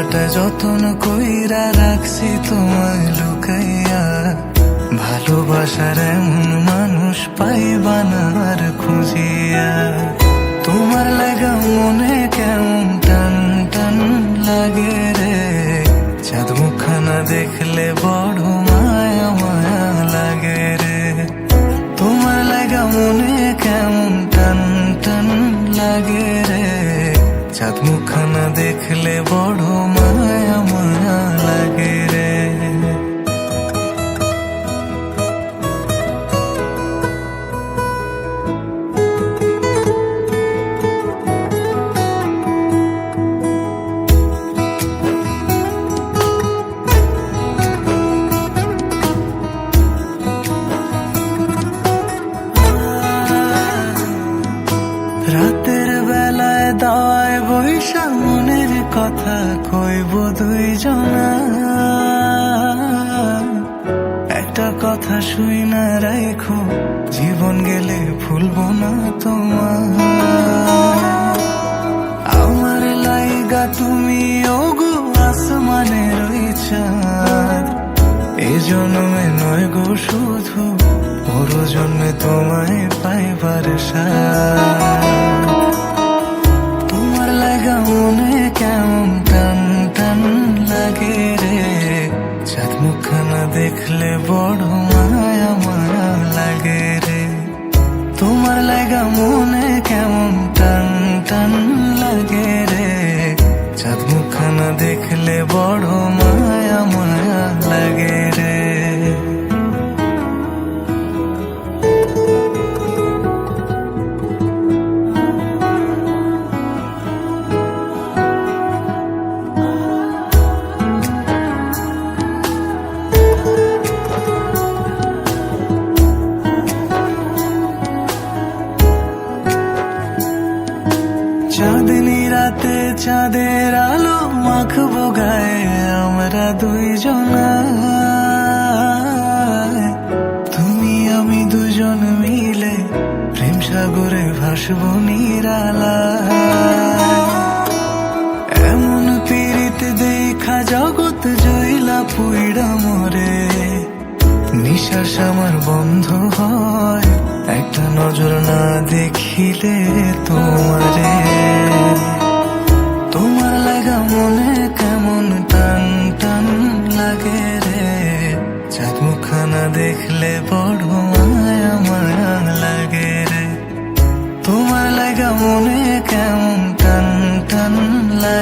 বুকটাটা যতন কইরা রাখছি তোমায় লুকাইয়া। ভালোবাসার এমন মানুষ পাইবা না আর খুঁজিয়া। তোমার লাগা মনে কেমন টান টান লাগে রে, চাঁদ মুখখানা দেখলে বড় মায়া মায়া লাগে রে। তোমার লাগা মনে কেমন টান টান লাগে রে, চাঁদ মুখখানা দেখলে বড় মায়া মায়া লাগে রে। রাতের বেলায় দাওয়ায় বৈশা মনের কথা কইব দুইজনা। একটা কথা শুই না রাখো, জীবন গেলে ভুলবো না তোমার। আমার লাইগা তুমি ওগো আসমানের ওই চাঁদ। এই জন্মে নয় গো শুধু, বড় জন্মে তোমায় পাইবার সাথ। তোমার লাগা মনে কেমন টান টান লাগে রে, চাঁদ মুখখানা দেখলে বড় মায়া মায়া লাগে রে। তোমার লাগা মনে কেমন টান টান লাগে রে, চাঁদ মুখখানা দেখলে বড় মায়া মায়া লাগে রে। চাঁদনি রাতে চাঁদের আলো মাখবো গায়ে আমরা দুইজনা। তুমি আমি দুজন মিলে প্রেম সাগরে ভাসবো নিরালা। এমন পীড়িত দেখা জগৎ জইলা পুইড়া মরে, নিঃশ্বাস আমার বন্ধ হয় একটা নজর না দেখিলে তোমার